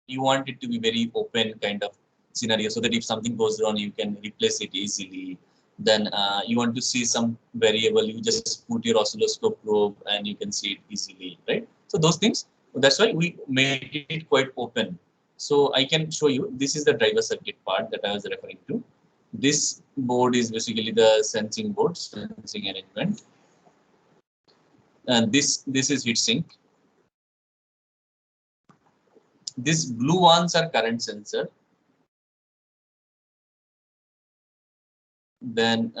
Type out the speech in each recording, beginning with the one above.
you want it to be very open kind of scenario, so that if something goes wrong, you can replace it easily. Then you want to see some variable, you just put your oscilloscope probe and you can see it easily, right? So those things, that's why we made it quite open. So I can show you, this is the driver circuit part that I was referring to. This board is basically the sensing board, sensing arrangement, and this is heatsink. These blue ones are current sensor. Then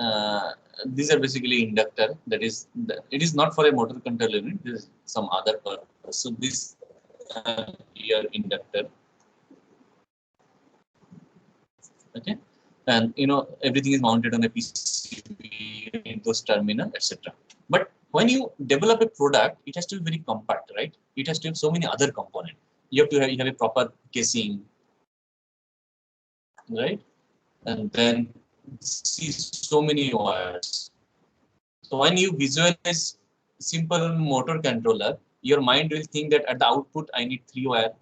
these are basically inductor. That is, it is not for a motor control unit. This is some other purpose. So this here inductor. Okay, and everything is mounted on a PCB, in those terminal, etc. But when you develop a product, it has to be very compact, right? It has to have so many other components. You have a proper casing, right? And then see so many wires. So when you visualize simple motor controller, your mind will think that at the output I need 3 wire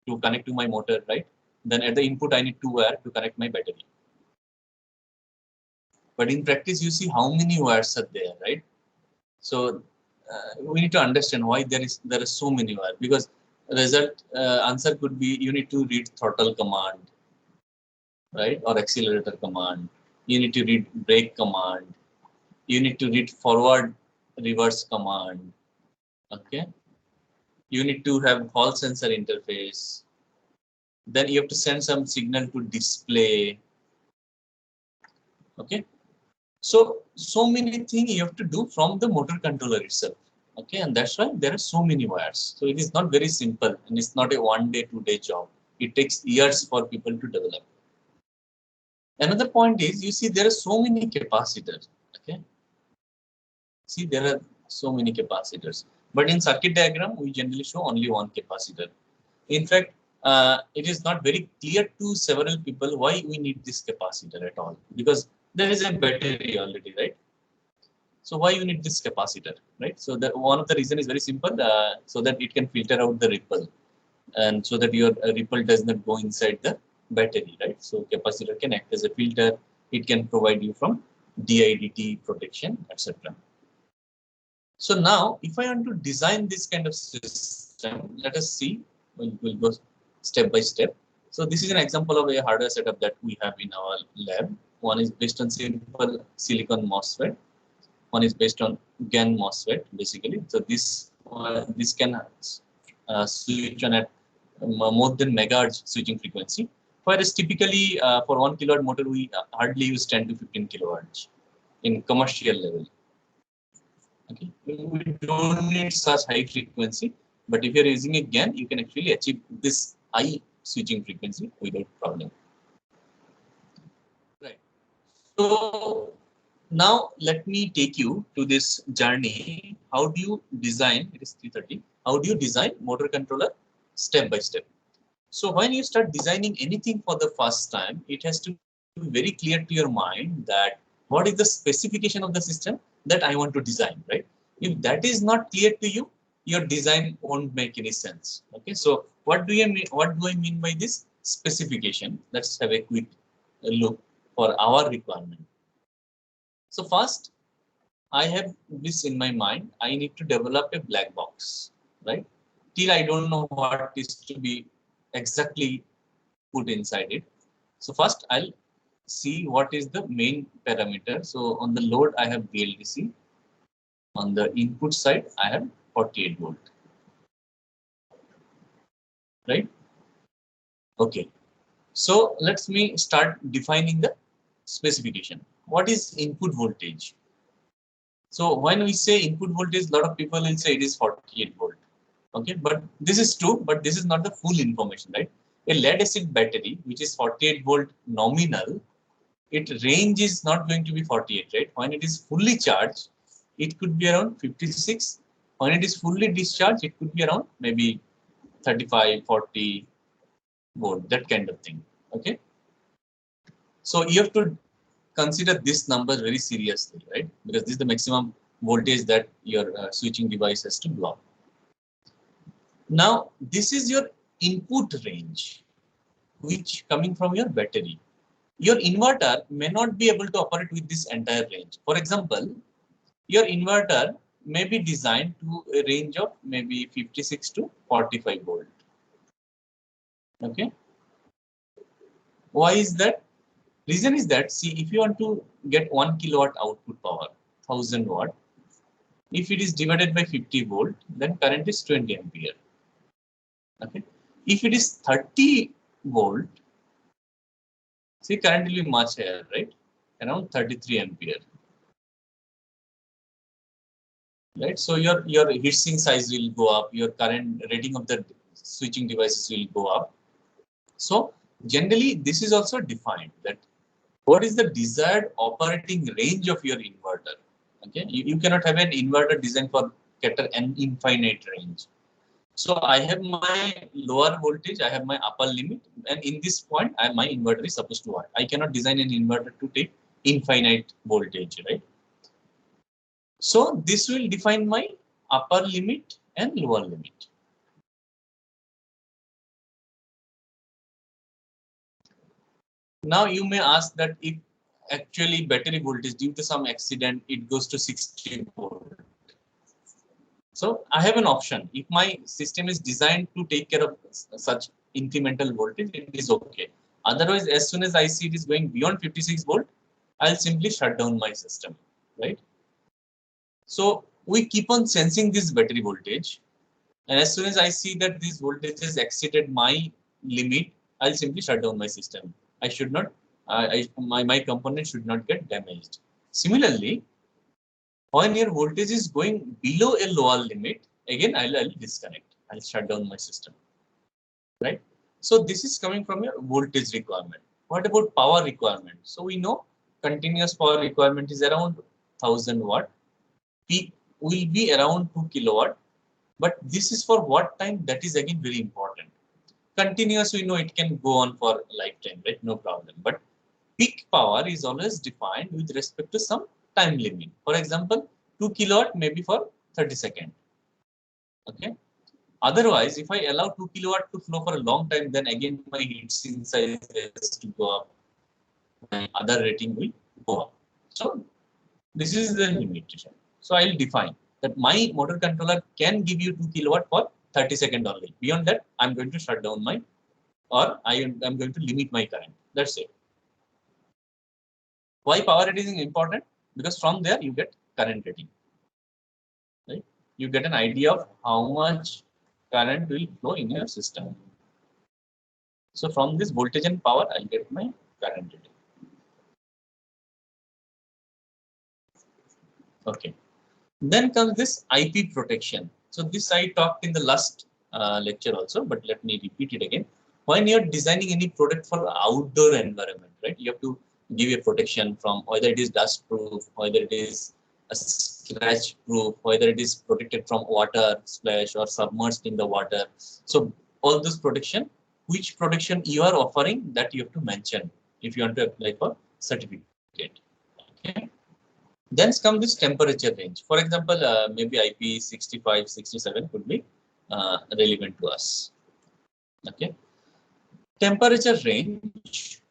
to connect to my motor, right? Then at the input I need 2 wire to connect my battery. But in practice, you see how many wires are there, right? So we need to understand why there are so many wires, because result answer could be you need to read throttle command, right, or accelerator command. You need to read brake command. You need to read forward reverse command. Okay. You need to have hall sensor interface. Then you have to send some signal to display. Okay. So many things you have to do from the motor controller itself. Okay, and that's why there are so many wires. So it is not very simple, and it's not a 1 day, 2 day job. It takes years for people to develop. Another point is, you see there are so many capacitors. Okay, see there are so many capacitors. But in circuit diagram, we generally show only one capacitor. In fact, it is not very clear to several people why we need this capacitor at all, because there is a battery already, right? So why you need this capacitor, right? So the one of the reason is very simple, so that it can filter out the ripple, and so that your ripple does not go inside the battery, right? So capacitor can act as a filter. It can provide you from DIDT protection, etc. So now, if I want to design this kind of system, let us see. We'll go step by step. So this is an example of a hardware setup that we have in our lab. One is based on simple silicon MOSFET. One is based on GaN MOSFET, basically. So this can switch on at more than megahertz switching frequency. Whereas typically for 1 kilowatt motor, we hardly use 10 to 15 kilohertz in commercial level. Okay, we don't need such high frequency, but if you're using a GaN, you can actually achieve this high switching frequency without problem. Right. So now let me take you to this journey. How do you design? It is 3:30. How do you design motor controller step by step? So when you start designing anything for the first time, it has to be very clear to your mind that what is the specification of the system that I want to design, right? If that is not clear to you, your design won't make any sense. Okay, so what do you mean? What do I mean by this specification? Let's have a quick look for our requirement. So first, I have this in my mind. I need to develop a black box, right? Till I don't know what is to be exactly put inside it. So first, I'll see what is the main parameter. So on the load, I have BLDC. On the input side, I have 48 volt, right? Okay. So let's me start defining the specification. What is input voltage? So when we say input voltage, a lot of people will say it is 48 volt. Okay, but this is true, but this is not the full information, right? A lead acid battery, which is 48 volt nominal, its range is not going to be 48, right? When it is fully charged, it could be around 56. When it is fully discharged, it could be around maybe 35, 40 volt, that kind of thing. Okay. So you have to consider this number very seriously, right? Because this is the maximum voltage that your switching device has to block. Now, this is your input range, which coming from your battery. Your inverter may not be able to operate with this entire range. For example, your inverter may be designed to a range of maybe 56 to 45 volt. Okay. Why is that? Reason is that, see, if you want to get 1 kilowatt output power, 1000 watt, if it is divided by 50 volt, then current is 20 ampere. Okay. If it is 30 volt, see, current will be much higher, right? Around 33 ampere. Right. So your heatsink size will go up, your current rating of the switching devices will go up. So generally, this is also defined that what is the desired operating range of your inverter. Okay, you cannot have an inverter designed for cater an infinite range. So I have my lower voltage, I have my upper limit, and in this point, my inverter is supposed to work. I cannot design an inverter to take infinite voltage, right? So this will define my upper limit and lower limit. Now you may ask that if actually battery voltage due to some accident, it goes to 60 volt. So I have an option. If my system is designed to take care of such incremental voltage, it is okay. Otherwise, as soon as I see it is going beyond 56 volt, I'll simply shut down my system, right? So we keep on sensing this battery voltage. And as soon as I see that this voltage has exceeded my limit, I'll simply shut down my system. I should not, my component should not get damaged. Similarly, when your voltage is going below a lower limit, again, I'll disconnect. I'll shut down my system, right? So this is coming from your voltage requirement. What about power requirement? So we know continuous power requirement is around 1000 watt. Peak will be around 2 kilowatt. But this is for what time? That is again very important. Continuous, we know it can go on for lifetime, right? No problem. But peak power is always defined with respect to some time limit. For example, 2 kilowatt maybe for 30 seconds. Okay. Otherwise, if I allow 2 kilowatt to flow for a long time, then again my heat sink size has to go up. My other rating will go up. So this is the limitation. So I'll define that my motor controller can give you 2 kilowatt for 30 seconds only. Beyond that, I'm going to shut down my, or I am going to limit my current. That's it. Why power rating is important? Because from there you get current rating. Right? You get an idea of how much current will flow in your system. So from this voltage and power, I'll get my current rating. Okay. Then comes this IP protection. So this I talked in the last lecture also, but let me repeat it again. When you're designing any product for outdoor environment, right? You have to give a protection from whether it is dust proof, whether it is a scratch proof, whether it is protected from water splash or submerged in the water. So all this protection, which protection you are offering, that you have to mention if you want to apply for certificate. Okay. Then comes this temperature range. For example, maybe IP65, 67 could be relevant to us. Okay. Temperature range,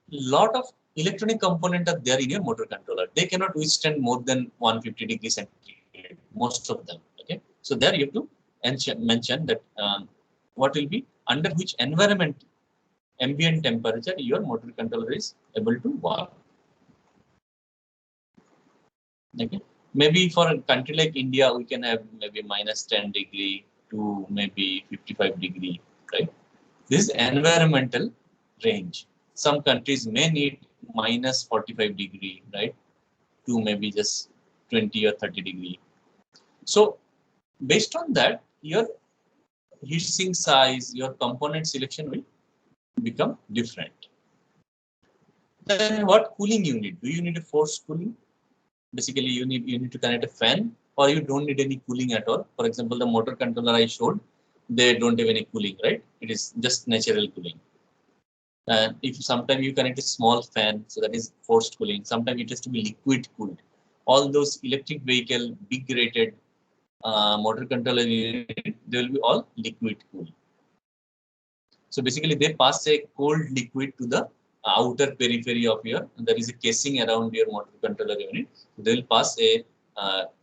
lot of electronic component are there in your motor controller. They cannot withstand more than 150 degrees centigrade, most of them. Okay. So there you have to mention that what will be under which environment, ambient temperature, your motor controller is able to work. Okay. Maybe for a country like India, we can have maybe minus 10 degree to maybe 55 degree, right? This is environmental range. Some countries may need minus 45 degree, right? To maybe just 20 or 30 degree. So based on that, your heat sink size, your component selection will become different. Then what cooling you need? Do you need a forced cooling? Basically, you need to connect a fan, or you don't need any cooling at all. For example, the motor controller I showed, they don't have any cooling, right? It is just natural cooling. And if sometimes you connect a small fan, so that is forced cooling. Sometimes it has to be liquid cooled. All those electric vehicle, big rated motor controller unit, they will be all liquid cooled. So basically they pass a cold liquid to the outer periphery of your, there is a casing around your motor controller unit. They will pass a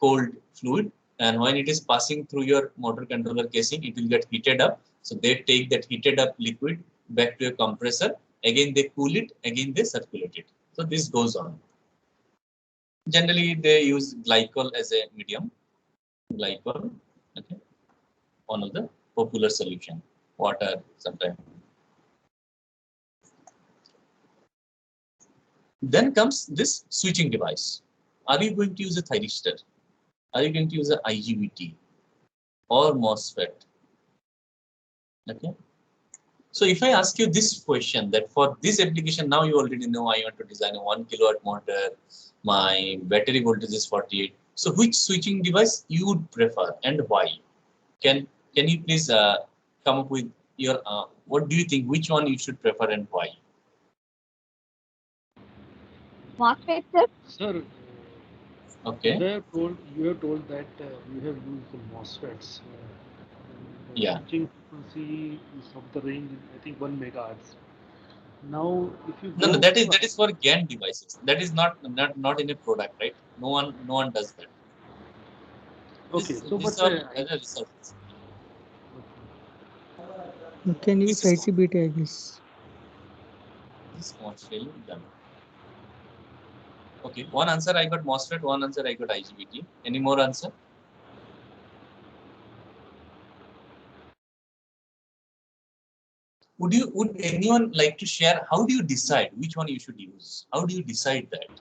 cold fluid, and when it is passing through your motor controller casing, it will get heated up. So they take that heated up liquid back to a compressor. Again they cool it, again they circulate it. So this goes on. Generally they use glycol as a medium. Glycol, okay, one of the popular solution. Water sometimes. Then comes this switching device. Are you going to use a thyristor? Are you going to use a IGBT or MOSFET? Okay. So if I ask you this question, that for this application, now you already know I want to design a 1 kilowatt motor, my battery voltage is 48. So which switching device you would prefer and why? Can you please come up with your, what do you think, which one you should prefer and why? MOSFET, sir? Sir, Okay. you have told that you have used the MOSFETs. The Yeah. switching frequency is of the range, I think, 1 megahertz. Now, if you No, go that to is for GAN devices. That is not in a product, right? No one does that. okay, so This but all other research. You can use This is IGBT, I guess. commercially done. Okay, one answer I got MOSFET, one answer I got IGBT. Any more answer? Would anyone like to share how do you decide which one you should use? How do you decide that?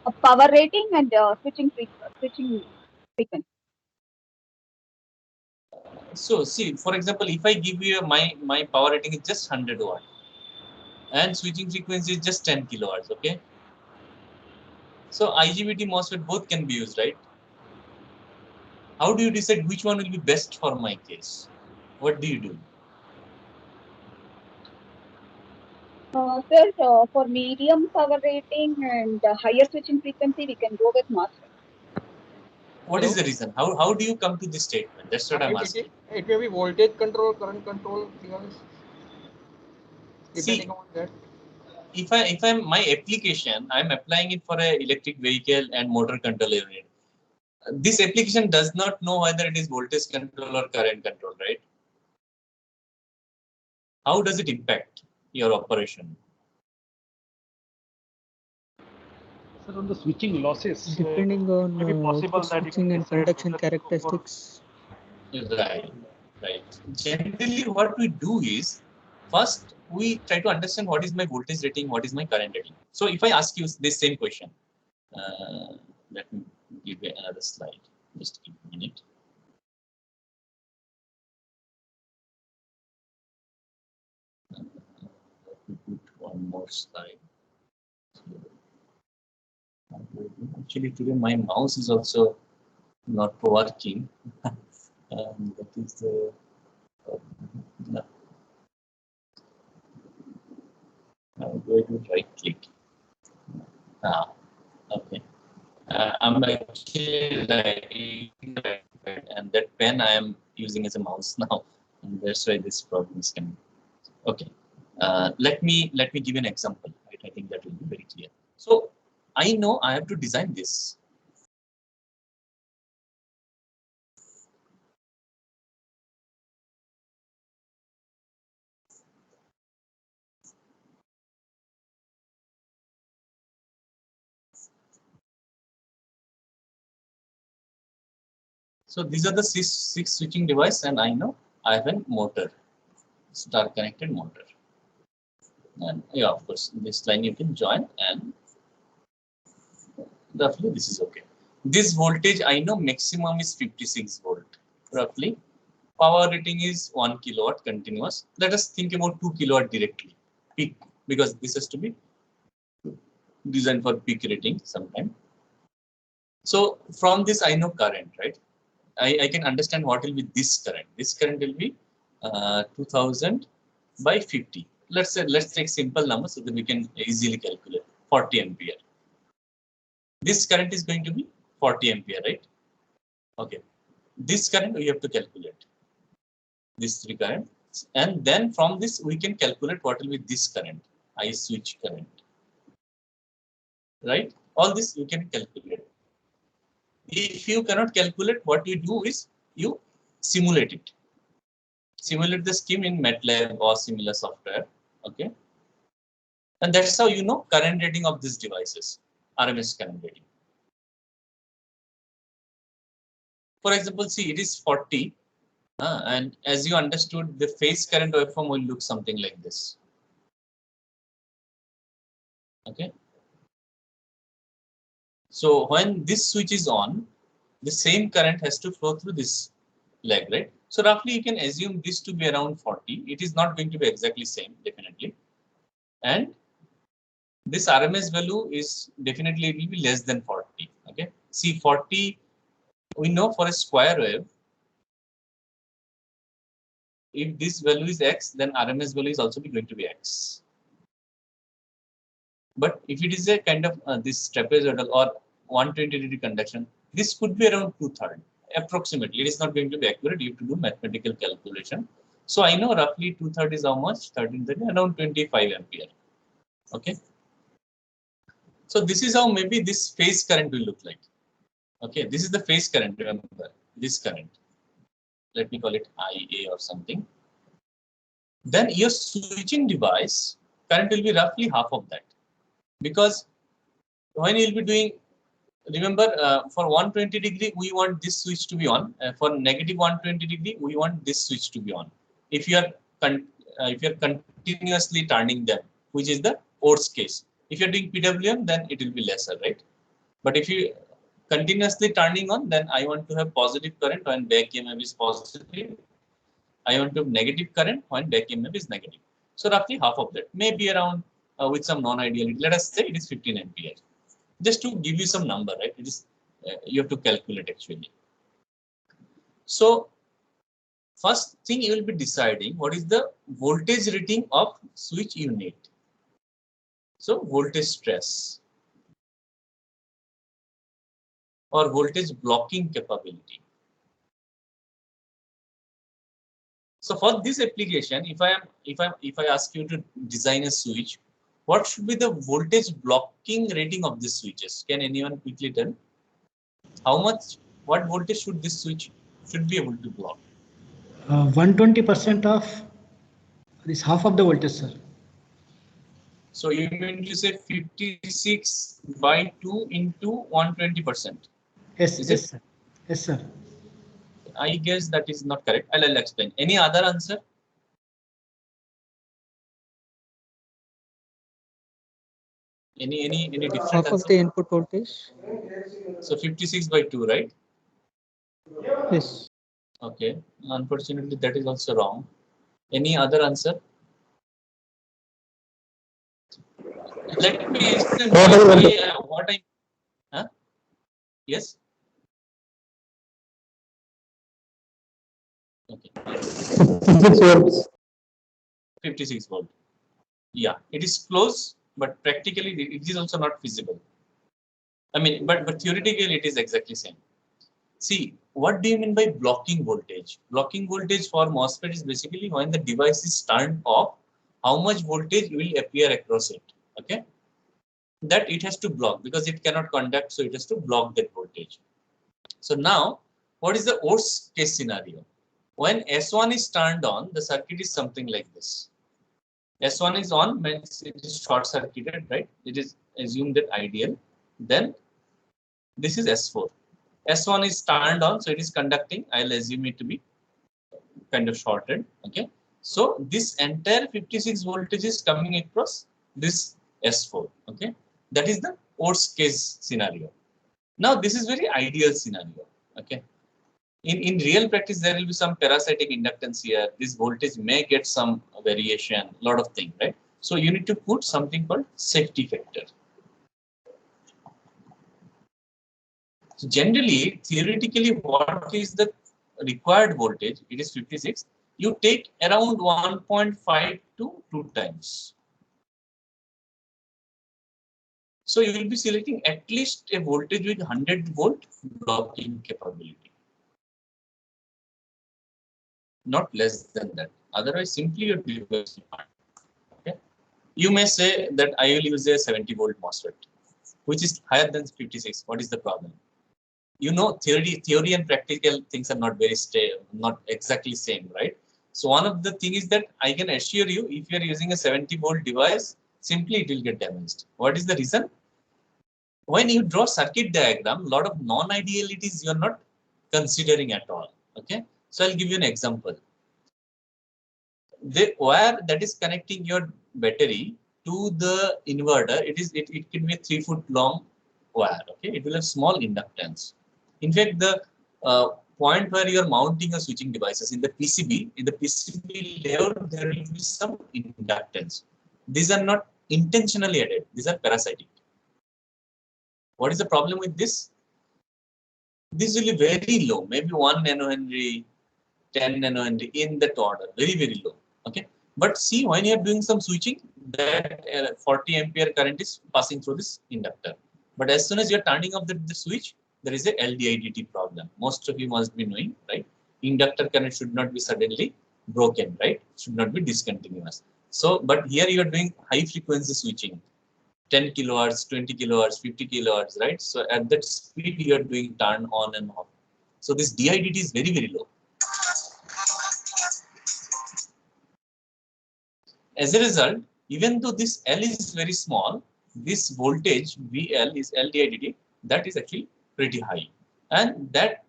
A power rating and switching frequency. So see, for example, if I give you my power rating is just 100 watt and switching frequency is just 10 kilowatts, okay? So IGBT MOSFET both can be used, right? How do you decide which one will be best for my case? What do you do? Sir, for medium power rating and higher switching frequency, we can go with MOSFET. What is the reason? How do you come to this statement? That's what I'm asking. It may be voltage control, current control, because depending See, on that. if I'm my application, I'm applying it for a electric vehicle and motor control unit. This application does not know whether it is voltage control or current control, right? How does it impact your operation? sir, on the switching losses, Depending on maybe possible output that you can switching and decide conduction whether to go for characteristics. Right, right. Generally, what we do is first we try to understand what is my voltage rating, what is my current rating. So if I ask you this same question, let me give you another slide. Just give me a minute. Let me put one more slide. Actually, today my mouse is also not working. That is the no. I'm going to right click. Ah, okay. I'm actually writing and that pen I am using as a mouse now, and that's why this problem is coming. Okay, let me give an example. Right? I think that will be very clear. So I know I have to design this. So these are the six switching device, and I know I have a motor, star connected motor. And yeah, of course, this line you can join, and roughly this is okay. This voltage I know maximum is 56 volt. Roughly, power rating is 1 kilowatt continuous. Let us think about 2 kilowatt directly, peak, because this has to be designed for peak rating sometime. So from this I know current, right? I can understand what will be this current. This current will be 2000 by 50. Let's take simple numbers so that we can easily calculate 40 ampere. This current is going to be 40 ampere, right? Okay. This current we have to calculate. This three current And then from this we can calculate what will be this current, I switch current. Right? All this you can calculate. If you cannot calculate, what you do is you simulate it. Simulate the scheme in MATLAB or similar software. Okay. And that's how you know current rating of these devices, RMS current rating. For example, see, it is 40. And as you understood, the phase current waveform will look something like this. Okay. So when this switch is on, the same current has to flow through this leg, right? So roughly you can assume this to be around 40. It is not going to be exactly same, definitely. And this RMS value is definitely, it will be less than 40. Okay. See, 40, we know for a square wave, if this value is X, then RMS value is also going to be X. But if it is a kind of this trapezoidal or 120-degree conduction, this could be around 2/3 approximately. It is not going to be accurate. You have to do mathematical calculation. So I know roughly 2/3 is how much? 1330, around 25 ampere. Okay. So this is how maybe this phase current will look like. Okay, this is the phase current. Remember this current. Let me call it IA or something. Then your switching device current will be roughly half of that. Because when you will be doing, remember for 120-degree, we want this switch to be on. For negative 120-degree, we want this switch to be on. If you are continuously turning them, which is the worst case. If you are doing PWM, then it will be lesser, right? But if you continuously turning on, then I want to have positive current when back EMF is positive. I want to have negative current when back EMF is negative. So roughly half of that, maybe around with some non-ideality. Let us say it is 15 ampere. Just to give you some number, right? It is you have to calculate actually. So first thing you will be deciding what is the voltage rating of switch unit. So voltage stress or voltage blocking capability. So for this application, if I ask you to design a switch, what should be the voltage blocking rating of these switches? Can anyone quickly tell? How much? What voltage should this switch should be able to block? 120% of this half of the voltage, sir. So you mean to say 56/2 into 120%? Yes, Is yes, it? sir. Yes, sir. I guess that is not correct. I'll explain. Any other answer? Any different Half of answer? the input voltage. So 56/2, right? Yes. Okay. Unfortunately, that is also wrong. Any other answer? Let me explain what I. Huh? Yes. Okay. 56 volt. Yeah, it is close, but practically it is also not feasible. I mean, but theoretically it is exactly same. See, what do you mean by blocking voltage? Blocking voltage for MOSFET is basically when the device is turned off, how much voltage will appear across it. Okay, that it has to block because it cannot conduct, so it has to block that voltage. So now, what is the worst case scenario? When S1 is turned on, the circuit is something like this. S1 is on, means it is short circuited, right? It is assumed that ideal. Then this is S4. S1 is turned on, so it is conducting. I'll assume it to be kind of shorted. Okay. So this entire 56 voltage is coming across this S4. Okay. That is the worst case scenario. Now this is very ideal scenario. Okay. In real practice, there will be some parasitic inductance here. This voltage may get some variation, a lot of things, right? So you need to put something called safety factor. So generally, theoretically, what is the required voltage? It is 56. You take around 1.5 to 2 times. So you will be selecting at least a voltage with 100 volt blocking capability. Not less than that. Otherwise, simply your device will not. Okay. You may say that I will use a 70 volt MOSFET, which is higher than 56. What is the problem? You know, theory and practical things are not very not exactly same, right? So one of the thing is that I can assure you, if you are using a 70 volt device, simply it will get damaged. What is the reason? When you draw circuit diagram, a lot of non-idealities you are not considering at all. Okay, so I'll give you an example. The wire that is connecting your battery to the inverter, it can be a 3-foot long wire. Okay, it will have small inductance. In fact, the point where you are mounting your switching devices in the PCB layout, there will be some inductance. These are not intentionally added; these are parasitic. What is the problem with this? This will be very low, maybe 1 nanohenry, 10 nanohenry in that order, very, very low. Okay. But see, when you are doing some switching, that 40 ampere current is passing through this inductor. But as soon as you are turning off the switch, there is a LDIDT problem. Most of you must be knowing, right? Inductor current should not be suddenly broken, right? Should not be discontinuous. So, but here you are doing high frequency switching. 10 kilohertz, 20 kilohertz, 50 kilohertz, right? So at that speed, you are doing turn on and off. So this DIDT is very, very low. As a result, even though this L is very small, this voltage VL is LDIDT, that is actually pretty high. And that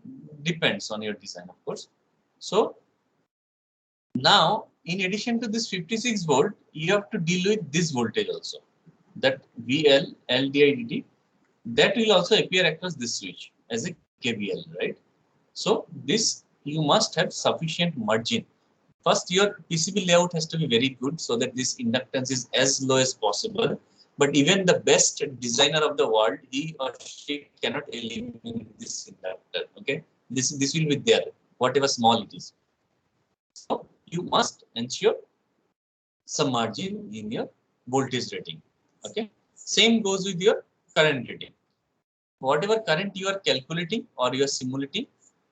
depends on your design, of course. So now, in addition to this 56 volt, you have to deal with this voltage also. That VL, LDIDT, that will also appear across this switch as a KVL, right? So this, you must have sufficient margin. First, your PCB layout has to be very good so that this inductance is as low as possible. But even the best designer of the world, he or she cannot eliminate this inductor. Okay, this will be there, whatever small it is. So you must ensure some margin in your voltage rating. Okay, same goes with your current rating. Whatever current you are calculating or you are simulating,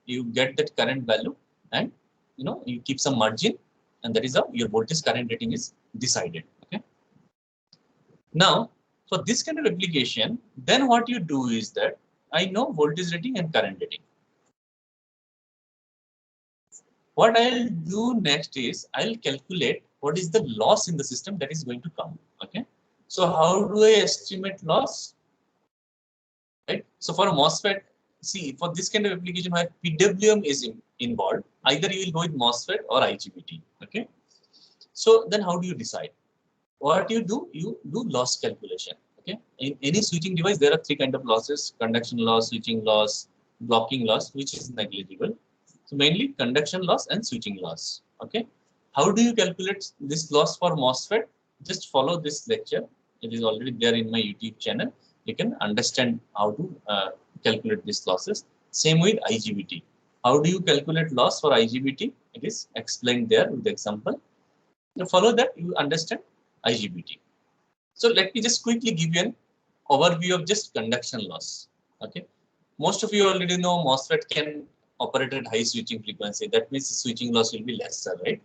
you get that current value, and you keep some margin, and that is how your voltage current rating is decided. Okay. Now, for this kind of application, then what you do is that I know voltage rating and current rating. What I'll do next is I'll calculate what is the loss in the system that is going to come. Okay. So how do I estimate loss? Right. So for a MOSFET, see, for this kind of application where PWM is involved, either you will go with MOSFET or IGBT. Okay. So then how do you decide? What you do loss calculation. Okay. In any switching device, there are 3 kinds of losses: conduction loss, switching loss, blocking loss, which is negligible. So mainly conduction loss and switching loss. Okay. How do you calculate this loss for MOSFET? Just follow this lecture. It is already there in my YouTube channel. You can understand how to calculate these losses. Same with IGBT. How do you calculate loss for IGBT? It is explained there with the example. Now follow that, you understand IGBT. So let me just quickly give you an overview of just conduction loss. Okay. Most of you already know MOSFET can operate at high switching frequency. That means switching loss will be lesser, right?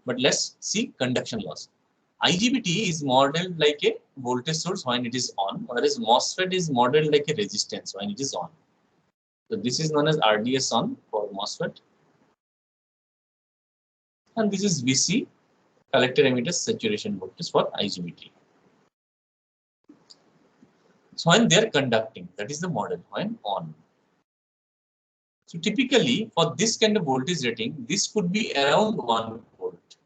But let's see conduction loss. IGBT is modeled like a voltage source when it is on, whereas MOSFET is modeled like a resistance when it is on. So this is known as RDS on for MOSFET. And this is VC, collector emitter saturation voltage, for IGBT. So when they are conducting, that is the model when on. So typically for this kind of voltage rating, this could be around 1 volt.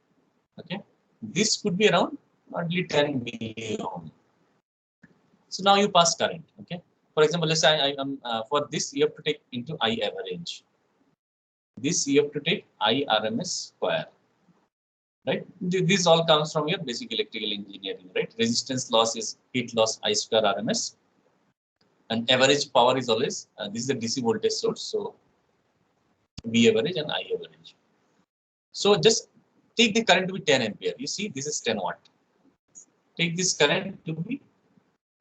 Okay, this could be around hardly 10 milliohm. So now you pass current. Okay, for example, let's say I am for this you have to take into I average. This you have to take I RMS square. Right, this all comes from your basic electrical engineering. Right, resistance loss is heat loss I square RMS, and average power is always this is a DC voltage source. So V average and I average. So just take the current to be 10 ampere. You see, this is 10 watt. Take this current to be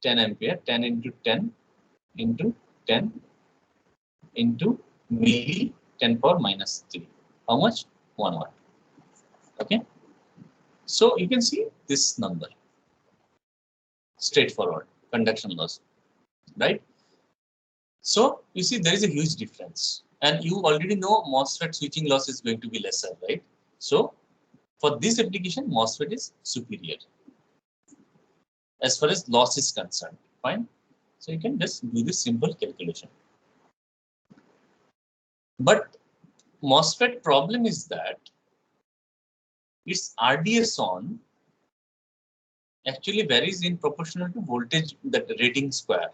10 ampere, 10 into 10 into 10 into milli 10 power minus 3. How much? 1 watt. Okay. So you can see this number. Straightforward conduction loss, right? So you see there is a huge difference, and you already know MOSFET switching loss is going to be lesser, right? So for this application, MOSFET is superior as far as loss is concerned. Fine. So you can just do this simple calculation. But MOSFET problem is that its RDS on actually varies in proportional to voltage, that rating square.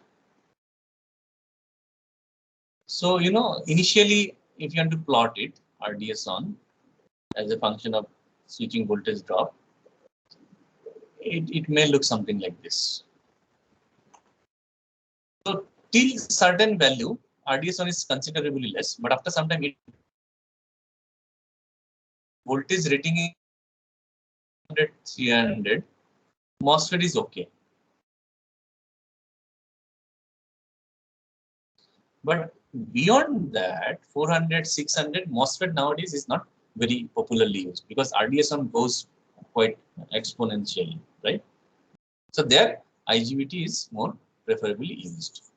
So, you know, initially, if you want to plot it, RDS on as a function of switching voltage drop, it may look something like this. So, till certain value, RDS on is considerably less, but after some time, voltage rating is 100, 300, MOSFET is okay. But beyond that, 400, 600, MOSFET nowadays is not very popularly used because RDS on goes quite exponentially, right? So there, IGBT is more preferably used.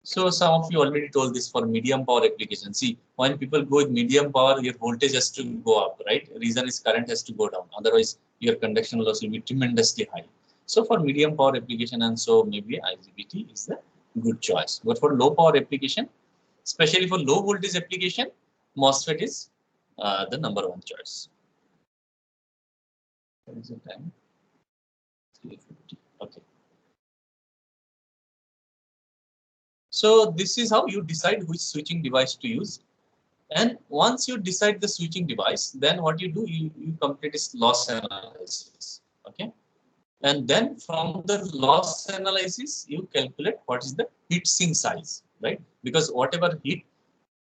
So some of you already told this for medium power application. See, when people go with medium power, your voltage has to go up, right? Reason is current has to go down. Otherwise, your conduction loss will be tremendously high. So for medium power application, and so maybe IGBT is the good choice. But for low power application, especially for low voltage application, MOSFET is the number one choice. What is the time? 3:50. Okay. So this is how you decide which switching device to use. And once you decide the switching device, then what you do, you complete this loss analysis. Okay. And then from the loss analysis, you calculate what is the heat sink size, right? Because whatever heat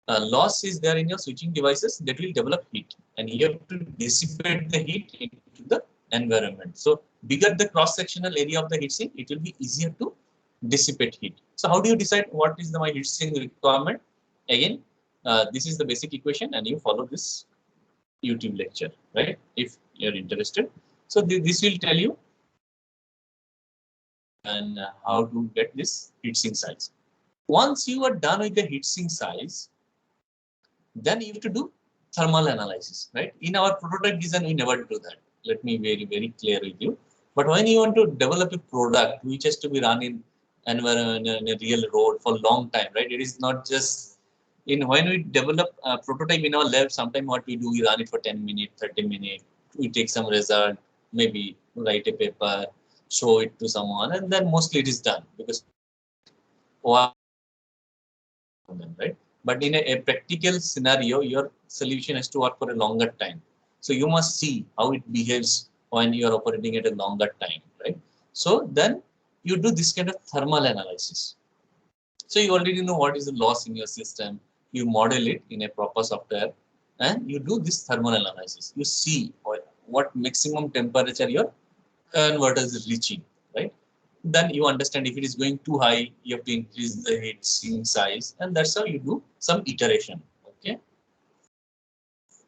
loss is there in your switching devices, that will develop heat. And you have to dissipate the heat into the environment. So bigger the cross-sectional area of the heat sink, it will be easier to dissipate heat. So how do you decide what is my heat sink requirement? Again, this is the basic equation, and you follow this YouTube lecture, right? If you're interested. So this will tell you and how to get this heatsink size. Once you are done with the heatsink size, then you have to do thermal analysis, right? In our prototype design, we never do that. Let me be very clear with you. But when you want to develop a product which has to be run in environment, in a real road for a long time, right? It is not just when we develop a prototype in our lab, sometimes what we do, we run it for 10 minutes, 30 minutes, we take some result, maybe write a paper, show it to someone, and then mostly it is done because right? But in a practical scenario, your solution has to work for a longer time. So you must see how it behaves when you are operating at a longer time, right? So then you do this kind of thermal analysis. So you already know what is the loss in your system. You model it in a proper software, and you do this thermal analysis. You see what maximum temperature your converter is reaching, right? Then you understand if it is going too high, you have to increase the heat sink size, and that's how you do some iteration. Okay.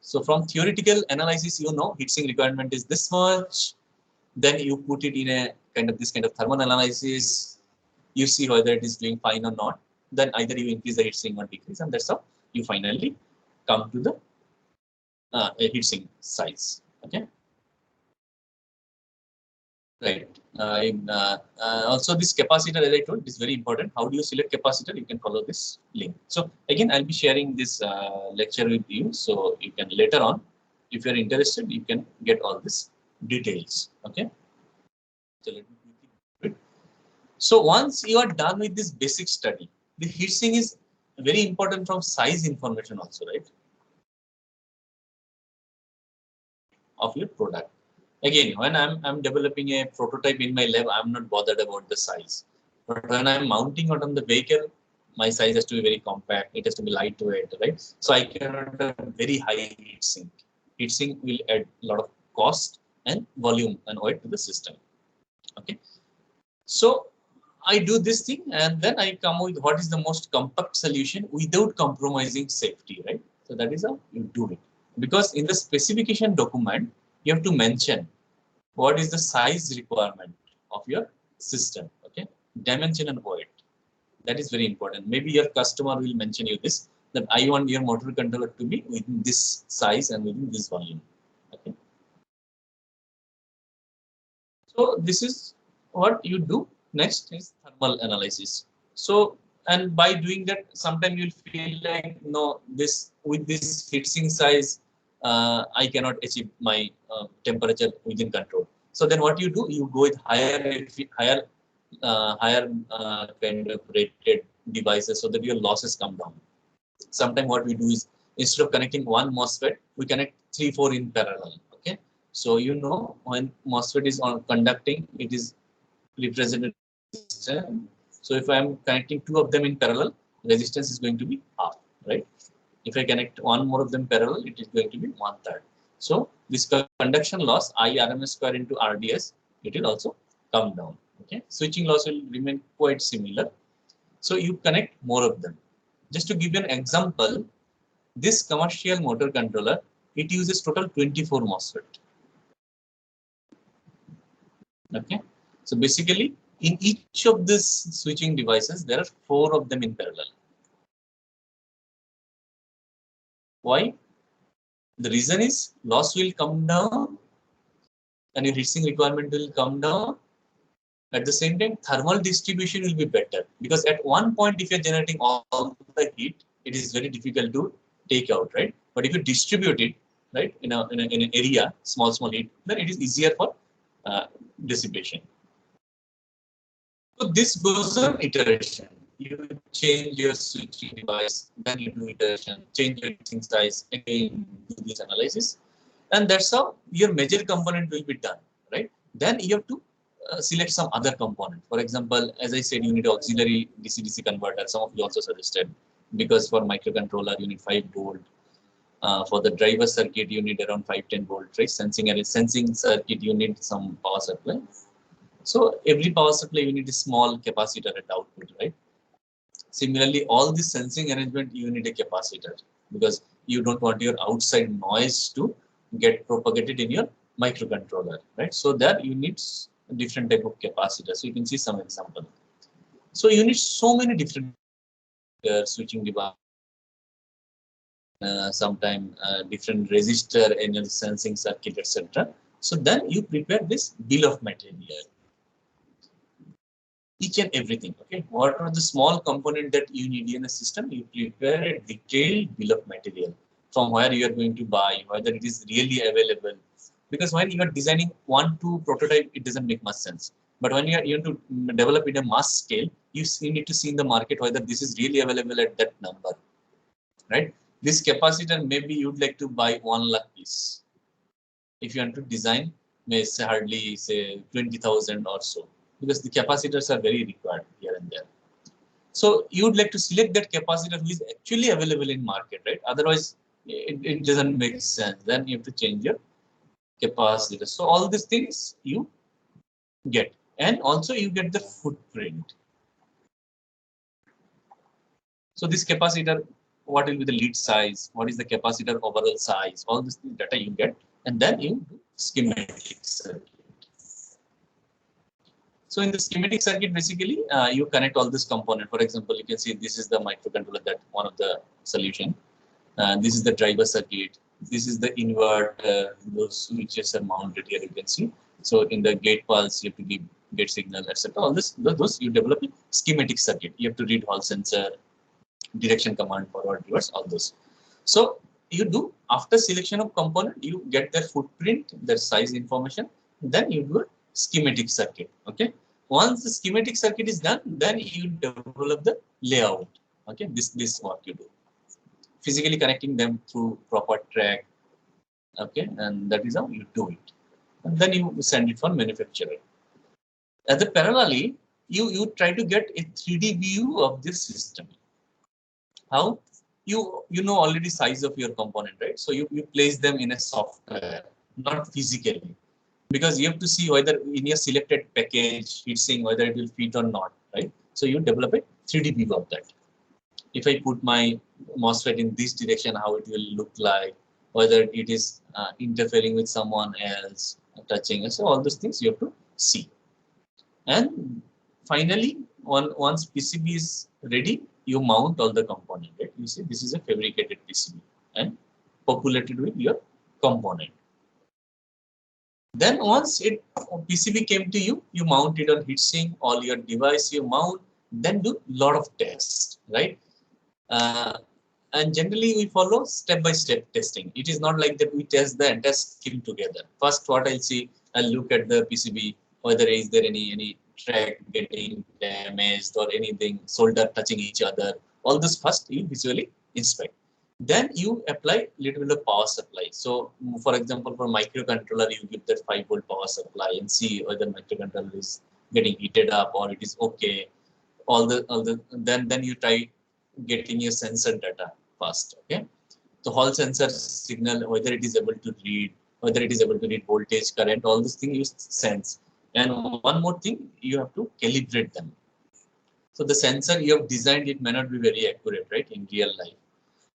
So from theoretical analysis, you know heat sink requirement is this much. Then you put it in a this kind of thermal analysis. You see whether it is doing fine or not. Then either you increase the heat sink or decrease, and that's how you finally come to the heat sink size. Okay. Right. Also, this capacitor, as I told, is very important. How do you select capacitor? You can follow this link. So again, I'll be sharing this lecture with you, so you can later on, if you're interested, you can get all this details. Okay. So let me quickly do it. So once you are done with this basic study, the heatsink is very important from size information also, right? Of your product. Again, when I'm developing a prototype in my lab, I'm not bothered about the size. But when I'm mounting it on the vehicle, my size has to be very compact. It has to be lightweight, right? So I cannot have very high heat sink. Heat sink will add a lot of cost and volume and weight to the system. Okay. So I do this thing, and then I come with what is the most compact solution without compromising safety, right? So that is how you do it. because in the specification document, you have to mention what is the size requirement of your system. Okay, dimension and void. That is very important. Maybe your customer will mention you this, that I want your motor controller to be within this size and within this volume. Okay. So this is what you do. Next is thermal analysis. So, and by doing that, sometimes you'll feel like, no, this with this fixing size, I cannot achieve my temperature within control. So then what you do, you go with higher kind of rated devices so that your losses come down. Sometimes what we do is, instead of connecting one MOSFET, we connect 3-4 in parallel. Okay, so you know when MOSFET is on conducting, it is represented. So if I am connecting 2 of them in parallel, resistance is going to be half, right? If I connect 1 more of them parallel, it is going to be 1/3. So this conduction loss, I RMS square into RDS, it will also come down. Okay, switching loss will remain quite similar. So you connect more of them. Just to give you an example, this commercial motor controller, it uses total 24 MOSFET. Okay, so basically in each of these switching devices, there are 4 of them in parallel. Why? The reason is loss will come down and your heatsink requirement will come down. At the same time, thermal distribution will be better, because at one point, if you're generating all the heat, it is very difficult to take out, right? But if you distribute it, right, in an area, small heat, then it is easier for dissipation. So this goes on iteration. You change your switching device, then you do iteration, change your heatsink size, again do this analysis, and that's how your major component will be done, right? Then you have to select some other component. For example, as I said, you need auxiliary DC-DC converter. Some of you also suggested, because for microcontroller you need 5 volt. For the driver circuit you need around 5-10 volt, right? Sensing circuit you need some power supply. So every power supply you need a small capacitor at output, right? Similarly, all this sensing arrangement you need a capacitor, because you don't want your outside noise to get propagated in your microcontroller, right? So that you need a different type of capacitor. So you can see some example. So you need so many different switching device, sometime different resistor in your sensing circuit, etc. So then you prepare this bill of material. Each and everything, okay? What are the small component that you need in a system? You prepare a detailed bill of material from where you are going to buy, whether it is really available. Because when you are designing 1-2 prototype, it doesn't make much sense. But when you have to develop in a mass scale, you need to see in the market whether this is really available at that number, right? This capacitor, maybe you'd like to buy 1 lakh piece. If you want to design, may say hardly say 20,000 or so, because the capacitors are very required here and there. So you would like to select that capacitor who is actually available in market, right? Otherwise, it doesn't make sense. Then you have to change your capacitor. So all these things you get, and also you get the footprint. So this capacitor, what will be the lead size? What is the capacitor overall size? All this data you get, and then you do schematic circuit. So in the schematic circuit, basically, you connect all this component. For example, you can see this is the microcontroller, that one of the solution. This is the driver circuit. This is the inverter. Those switches are mounted here, you can see. So in the gate pulse, you have to give gate signal, etc. All this, those you develop a schematic circuit. You have to read hall sensor, direction command, forward, reverse, all those. So you do, after selection of component, you get their footprint, their size information. Then you do a schematic circuit. Okay. Once the schematic circuit is done, then you develop the layout. Okay, this what you do. Physically connecting them through proper track. Okay, and that is how you do it. And then you send it for manufacturer. As a parallelly, you try to get a 3D view of this system. How? You know already size of your component, right? So you place them in a software, not physically. Because you have to see whether in your selected package, heatsink, whether it will fit or not, right? So you develop a 3D view of that. If I put my MOSFET in this direction, how it will look like, whether it is interfering with someone else, touching us. So all those things you have to see. And finally, once PCB is ready, you mount all the component. Right? You see, this is a fabricated PCB and populated with your component. Then once PCB came to you, you mount it on heatsink, all your device you mount, then do lot of tests, right? And generally we follow step-by-step testing. It is not like that we test the entire scheme together. First, what I'll see, I'll look at the PCB, whether is there any track getting damaged or anything, solder touching each other. All this first you visually inspect. Then you apply little bit of power supply. So for example, for microcontroller, you give that 5-volt power supply and see whether microcontroller is getting heated up or it is okay. Then you try getting your sensor data first. Okay, the whole sensor signal, whether it is able to read, voltage, current, all these things you sense. And one more thing, you have to calibrate them. So the sensor you have designed, it may not be very accurate, right, in real life.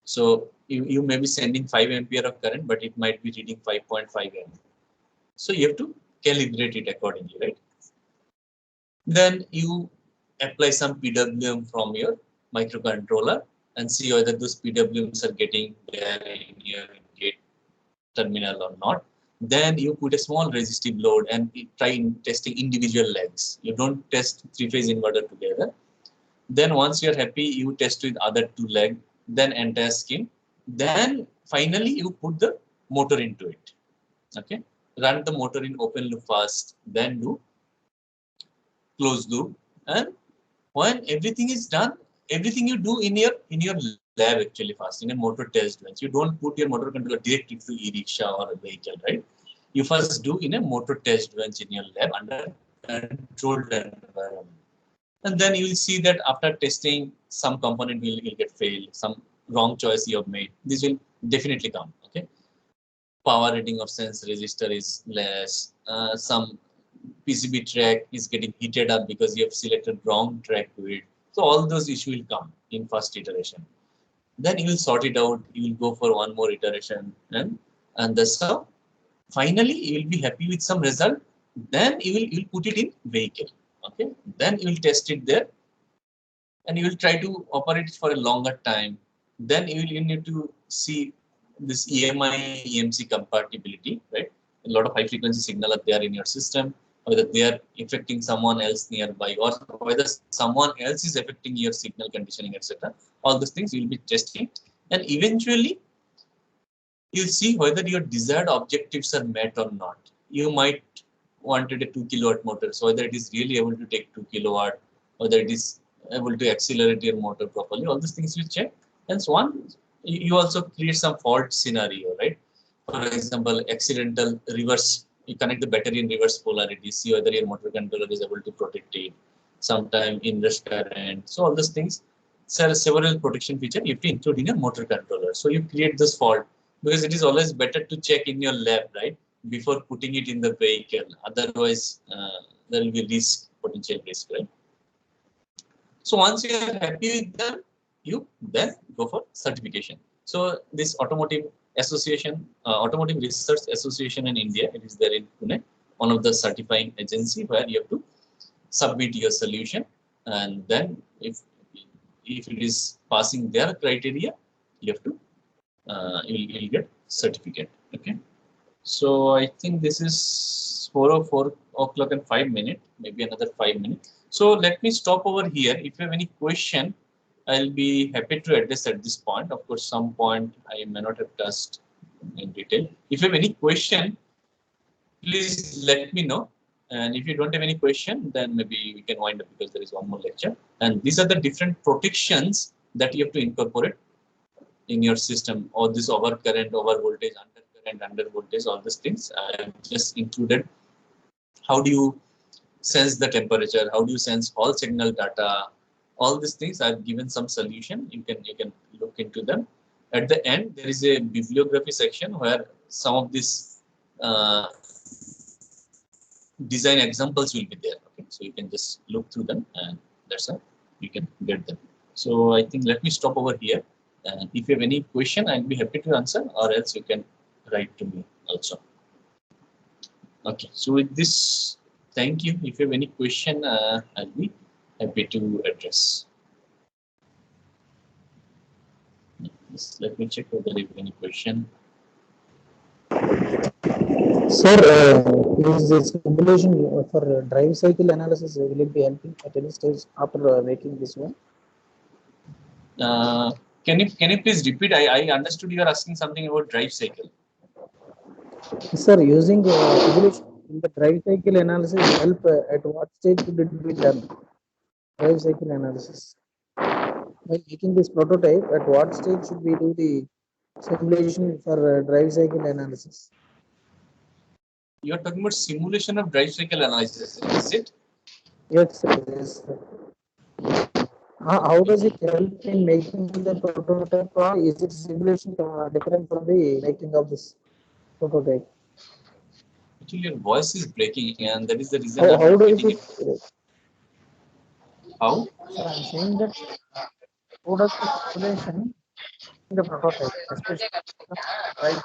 So you may be sending 5 ampere of current, but it might be reading 5.5 amp. So you have to calibrate it accordingly, right? Then you apply some PWM from your microcontroller and see whether those PWMs are getting there in your gate terminal or not. Then you put a small resistive load and try testing individual legs. You don't test 3-phase inverter together. Then once you're happy, you test with other 2 legs, then entire scheme. Then finally you put the motor into it. Okay, run the motor in open loop first, then do closed loop. And when everything is done, everything you do in your lab actually first, in a motor test bench. You don't put your motor controller directly to e-rickshaw or a vehicle, right? You first do in a motor test bench in your lab under controlled environment. And then you will see that after testing, some component will get failed, some wrong choice you have made. This will definitely come. Okay, power rating of sense resistor is less. Some PCB track is getting heated up because you have selected wrong track to it. So all those issues will come in first iteration. Then you will sort it out. You will go for one more iteration, and that's how. Finally, you will be happy with some result. Then you will put it in vehicle. Okay. Then you will test it there, and you will try to operate it for a longer time. Then you need to see this EMI EMC compatibility, right? A lot of high frequency signal are there in your system, whether they are affecting someone else nearby or whether someone else is affecting your signal conditioning, etc. All those things you will be testing, and eventually you'll see whether your desired objectives are met or not. You might wanted a 2 kilowatt motor, so whether it is really able to take 2 kilowatt, whether it is able to accelerate your motor properly, all these things you check. And so on, you also create some fault scenario, right? For example, accidental reverse, you connect the battery in reverse polarity, see whether your motor controller is able to protect it, sometime in rush current. So all those things, several protection features you have to include in a motor controller. So you create this fault, because it is always better to check in your lab, right, before putting it in the vehicle. Otherwise, there will be potential risk, right? So once you are happy with them, you then go for certification. So this automotive research association in India, it is there in Pune, one of the certifying agency where you have to submit your solution, and then if it is passing their criteria, you have to you'll get certificate. Okay. So I think this is 4 o'clock and 5 minutes, maybe another 5 minutes. So let me stop over here. If you have any question, I'll be happy to address at this point. Of course, some point I may not have touched in detail. If you have any question, please let me know. And if you don't have any question, then maybe we can wind up because there is one more lecture. And these are the different protections that you have to incorporate in your system, or this over current, over voltage, under current, under voltage, all these things I have just included. How do you sense the temperature? How do you sense all signal data? All these things I've given some solution. You can look into them. At the end, there is a bibliography section where some of these design examples will be there. Okay, so you can just look through them, and that's how you can get them. So I think let me stop over here. If you have any question, I'll be happy to answer, or else you can write to me also. Okay, so with this, thank you. If you have any question, I'll be happy to address. Yes, let me check whether you have any question. Sir, is this simulation for drive cycle analysis will it be helping at any stage after making this one? Can you please repeat? I understood you are asking something about drive cycle. Sir, using simulation in the drive cycle analysis help at what stage should it be done? Drive cycle analysis. While making this prototype, at what stage should we do the simulation for drive cycle analysis? You are talking about simulation of drive cycle analysis, is it? Yes, sir. Yes, sir. How does it help in making the prototype, or is it simulation different from the making of this prototype? Actually, your voice is breaking, and that is the reason How I'm does getting it? it. How? Sir, I'm saying that how does the simulation in the prototype, especially right?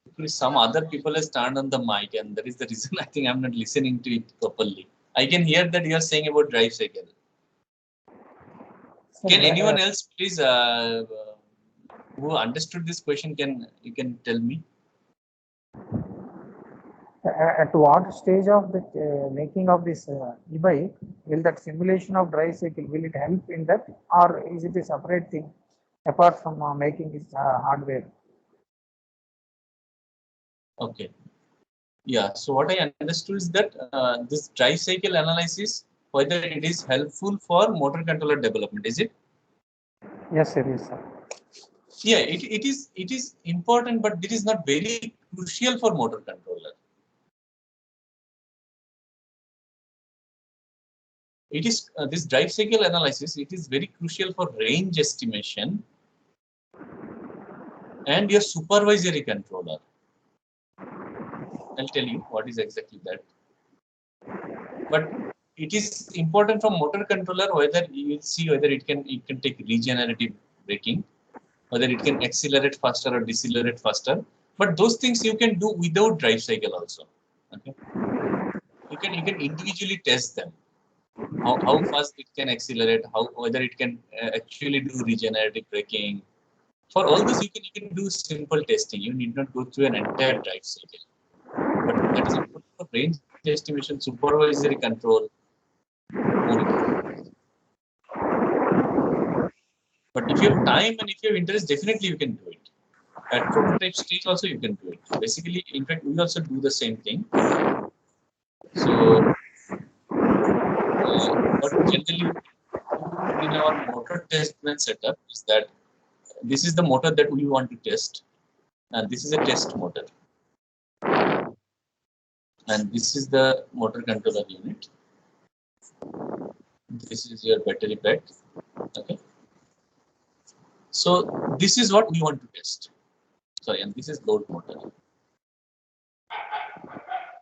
Actually, some other people has turned on the mic, and that is the reason I think I'm not listening to it properly. I can hear that you are saying about drive cycle. Sir, Can anyone else please who understood this question you can tell me? at what stage of the making of this e-bike will that simulation of drive cycle will it help in that, or is it a separate thing apart from making this hardware? Okay. Yeah. So what I understood is that this drive cycle analysis, whether it is helpful for motor controller development, is it? Yes, sir. Yes, sir. Yeah, it is important, but it is not very crucial for motor controller. It is this drive cycle analysis. It is very crucial for range estimation and your supervisory controller. I'll tell you what is exactly that. But it is important from motor controller whether you will see whether it can take regenerative braking, whether it can accelerate faster or decelerate faster. But those things you can do without drive cycle also. Okay. You can individually test them. How fast it can accelerate, whether it can actually do regenerative braking. For all this, you can do simple testing. You need not go through an entire drive cycle. But that is important for range estimation, supervisory control. More important. But if you have time and if you have interest, definitely you can do it. At prototype stage also you can do it. Basically, in fact, we also do the same thing. So, what generally in our motor test plan setup is that this is the motor that we want to test, and this is a test motor, and this is the motor controller unit. This is your battery pack. Okay. So this is what we want to test. Sorry, and this is load motor.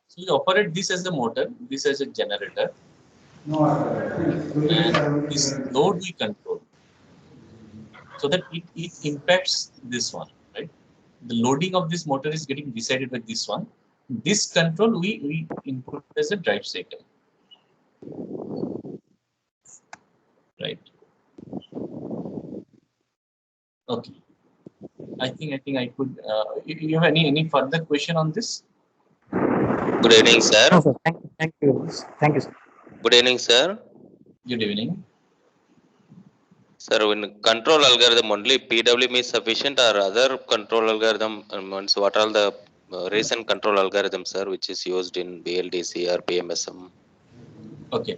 So we operate this as a motor, this as a generator, and this load we control, so that it impacts this one, right? The loading of this motor is getting decided by this one. This control we input as a drive cycle, right? Okay. I think I could. You have any further question on this? Good evening, sir. No, sir. Thank you. Thank you, sir. Good evening, sir. Good evening. Sir, in control algorithm only PWM is sufficient or other control algorithm? So what are the recent control algorithms, sir, which is used in BLDC or PMSM? Okay.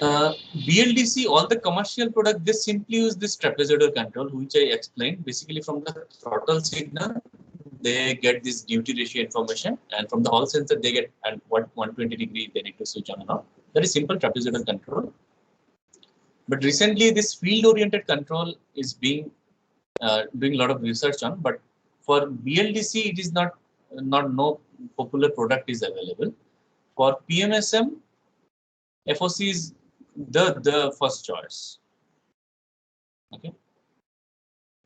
BLDC, all the commercial product, they simply use this trapezoidal control, which I explained. Basically, from the throttle signal, they get this duty ratio information, and from the hall sensor, they get at what 120 degree they need to switch on and off. That is simple trapezoidal control. But recently, this field-oriented control is being doing a lot of research on. But for BLDC, it is not no popular product is available. For PMSM, FOC is the first choice. Okay.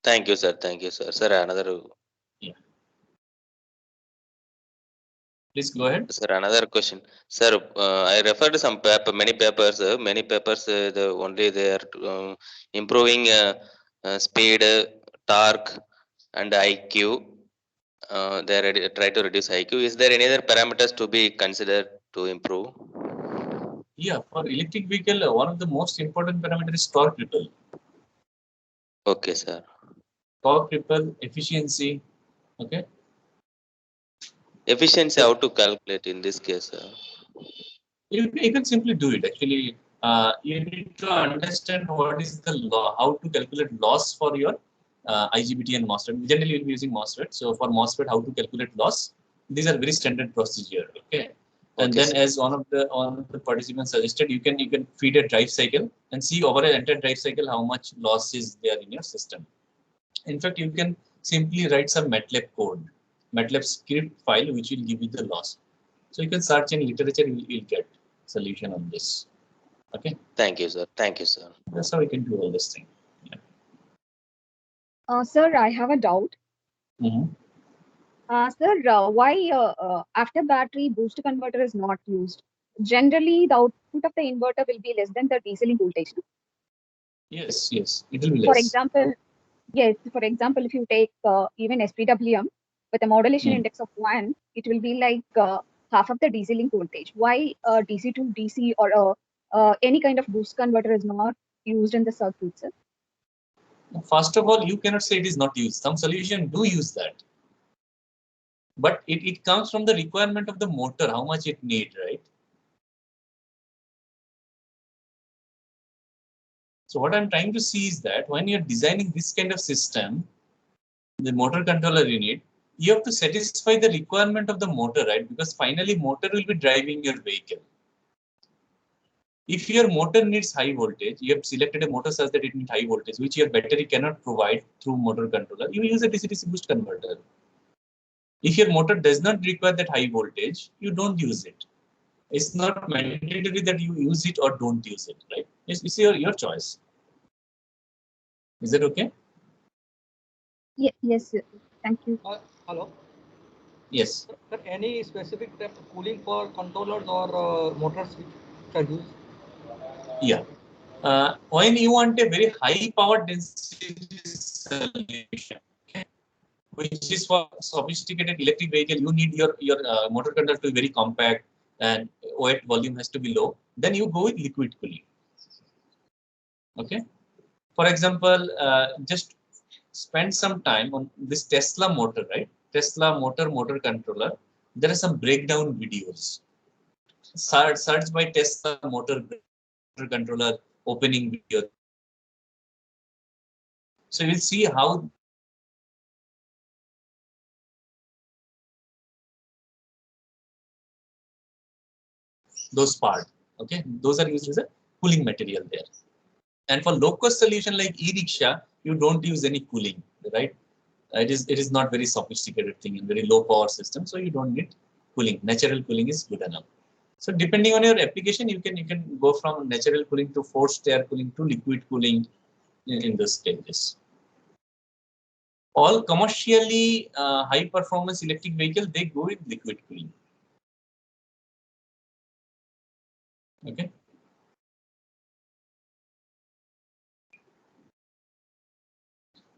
Thank you, sir. Thank you, sir. Sir, another. Please go ahead. Sir, another question. Sir, I referred to some many papers. Many papers, only they are improving speed, torque, and IQ. They are try to reduce IQ. Is there any other parameters to be considered to improve? Yeah, for electric vehicle, one of the most important parameters is torque ripple. Okay, sir. Torque ripple, efficiency. Okay. Efficiency, how to calculate in this case? You can simply do it. Actually, you need to understand what is the law, how to calculate loss for your IGBT and MOSFET. Generally, you'll be using MOSFET. So for MOSFET, how to calculate loss? These are very standard procedure. Okay. And Okay, then, sir. as one of the participants suggested, you can feed a drive cycle and see over an entire drive cycle how much loss is there in your system. In fact, you can simply write some MATLAB code, MATLAB script file, which will give you the loss. So you can search in literature, you'll get solution on this. Okay. Thank you, sir. Thank you, sir. That's how we can do all this thing. Yeah. Sir, I have a doubt. Sir, why after battery boost converter is not used? Generally, the output of the inverter will be less than the DC link voltage. Yes, yes, it will be For less. example, yes, for example, if you take even SPWM with a modulation index of 1, it will be like half of the DC link voltage. Why DC to DC or any kind of boost converter is not used in the circuit, sir? First of all, you cannot say it is not used. Some solution do use that. But it comes from the requirement of the motor, how much it need, right? So what I'm trying to see is that when you're designing this kind of system, the motor controller unit, you have to satisfy the requirement of the motor, right? Because finally motor will be driving your vehicle. If your motor needs high voltage, you have selected a motor such that it needs high voltage, which your battery cannot provide through motor controller, you use a DC-DC boost converter. If your motor does not require that high voltage, you don't use it. It's not mandatory that you use it or don't use it, right? It's your choice. Is that okay? Yes, sir. Thank you. Hello. Yes. Sir, any specific type of cooling for controllers or motors which are used? Yeah. When you want a very high power density solution, okay, which is for sophisticated electric vehicle, you need your motor controller to be very compact and weight volume has to be low. Then you go with liquid cooling. Okay. For example, just spend some time on this Tesla motor, right? Tesla motor controller. There are some breakdown videos. Search by Tesla motor controller opening video. So you'll see how those parts, okay, those are used as a cooling material there. And for low cost solution like e-rickshaw, you don't use any cooling, right? It is not very sophisticated thing and very low power system, so you don't need cooling. Natural cooling is good enough. So depending on your application, you can go from natural cooling to forced air cooling to liquid cooling in the stages. All commercially high performance electric vehicle, they go with liquid cooling. Okay.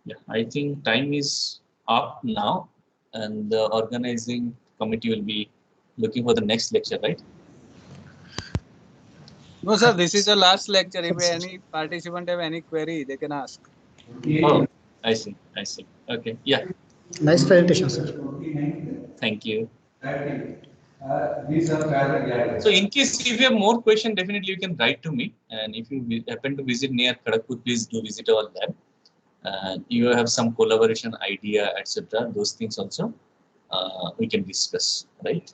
Yeah, I think time is up now, and the organizing committee will be looking for the next lecture, right? No, sir, this is the last lecture. If any participant have any query, they can ask. Oh, I see. Okay, yeah. Nice presentation, sir. Thank you. So in case if you have more question, definitely you can write to me. And if you happen to visit near Kharagpur, please do visit our lab. You have some collaboration idea, etc. Those things also we can discuss, right?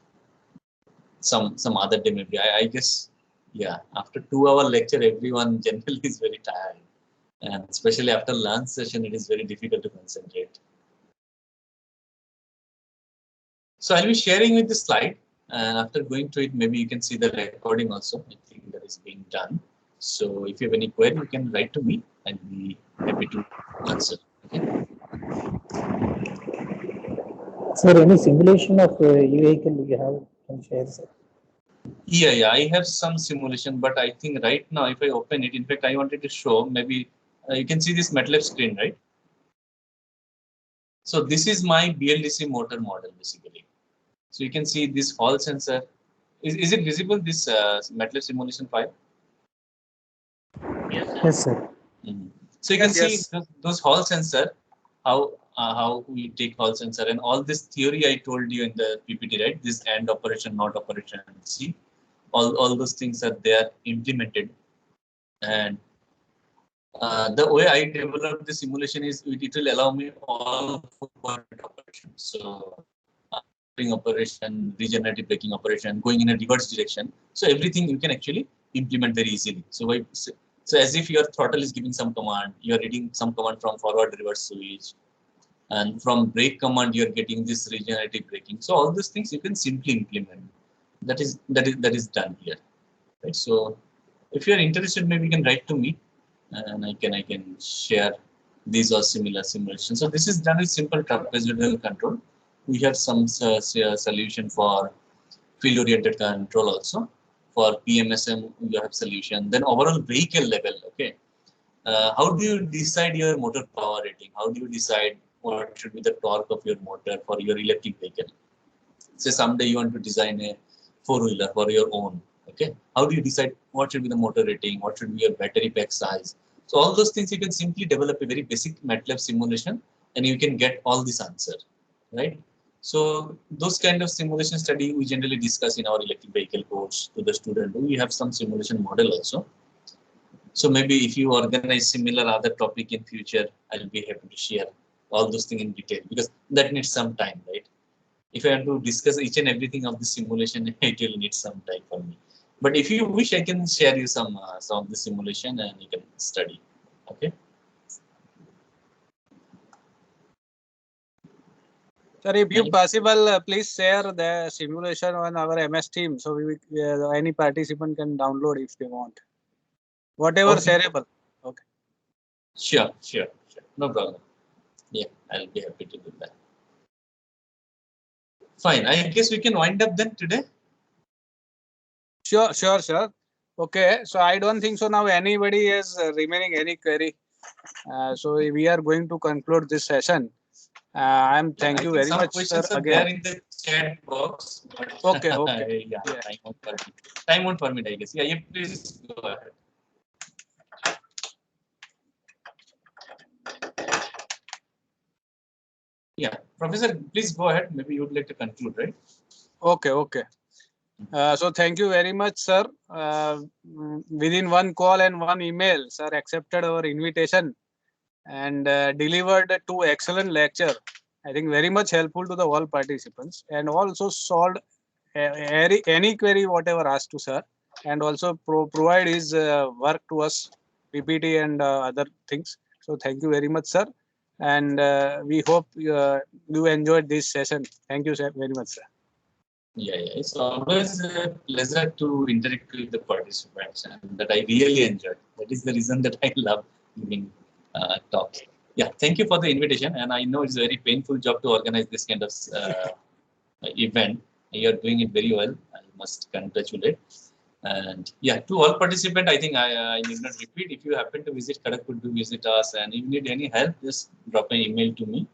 Some other day maybe. I guess, yeah. After 2-hour lecture, everyone generally is very tired, and especially after lunch session, it is very difficult to concentrate. So I'll be sharing with the slide, and after going to it, maybe you can see the recording also. I think that is being done. So if you have any query, you can write to me, and be happy to answer. Okay. Sir, any simulation of e-vehicle you have can share, sir? Yeah, I have some simulation, but I think right now if I open it, in fact, I wanted to show maybe you can see this MATLAB screen, right? So this is my BLDC motor model basically. So you can see this Hall sensor. Is it visible, this MATLAB simulation file? Yes, sir. Mhm. So you can see those Hall sensor, how we take Hall sensor and all this theory I told you in the PPT, right? This AND operation, NOT operation. See, all those things are there implemented, and the way I develop the simulation is it will allow me all 4 operations. So braking operation, regenerative braking operation, going in a reverse direction. So everything you can actually implement very easily. So as if your throttle is giving some command, you are reading some command from forward reverse switch, and from brake command you are getting this regenerative braking. So all these things you can simply implement. That is done here, right? So if you are interested, maybe you can write to me, and I can share these or similar simulations. So this is done with simple trapezoidal control. We have some solution for field oriented control also. For PMSM you have solution. Then overall vehicle level, okay. How do you decide your motor power rating? How do you decide what should be the torque of your motor for your electric vehicle? Say someday you want to design a 4-wheeler for your own. Okay, how do you decide what should be the motor rating? What should be your battery pack size? So all those things you can simply develop a very basic MATLAB simulation, and you can get all this answer, right? So those kind of simulation study we generally discuss in our electric vehicle course to the student. We have some simulation model also. So maybe if you organize similar other topic in future, I'll be happy to share all those things in detail, because that needs some time, right? If I want to discuss each and everything of the simulation, it will need some time for me. But if you wish, I can share you some of the simulation and you can study. Okay. Sir, if you possible, please share the simulation on our MS team, so any participant can download if they want. Whatever shareable. Okay. Sure. No problem. Yeah, I'll be happy to do that. Fine. I guess we can wind up then today. Sure. Okay. So I don't think so now anybody is remaining any query. So we are going to conclude this session. Thank you very much, sir. Some questions are there in the chat box. Okay. Yeah. Time won't permit, I guess. Yeah, you please go ahead. Yeah, Professor, please go ahead. Maybe you would like to conclude, right? Okay. So thank you very much, sir. Within one call and one email, sir accepted our invitation and delivered 2 excellent lecture. I think very much helpful to the all participants, and also solved any query whatever asked to sir, and also provide his work to us, PPT and other things. So thank you very much, sir, and we hope you enjoyed this session. Thank you, sir, very much, sir. Yeah, it's always a pleasure to interact with the participants, and that I really enjoy. That is the reason that I love giving talks. Yeah, thank you for the invitation, and I know it's a very painful job to organize this kind of event. You are doing it very well. I must congratulate. And yeah, to all participants, I think I need not repeat. If you happen to visit Kharagpur, do visit us, and if you need any help, just drop an email to me.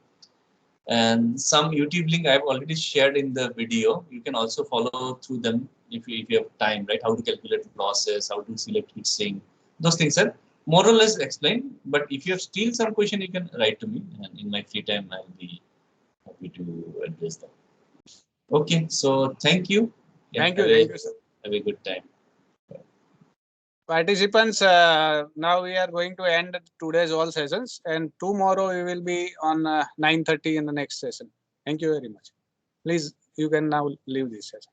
And some YouTube link I have already shared in the video. You can also follow through them if you have time, right? How to calculate the process, how to select heat sink. Those things are more or less explained. But if you have still some question, you can write to me, and in my free time, I'll be happy to address them. Okay, so thank you. Yeah, thank you, sir. Have a good time. Participants, now we are going to end today's all sessions, and tomorrow we will be on 9:30 in the next session. Thank you very much. Please, you can now leave this session.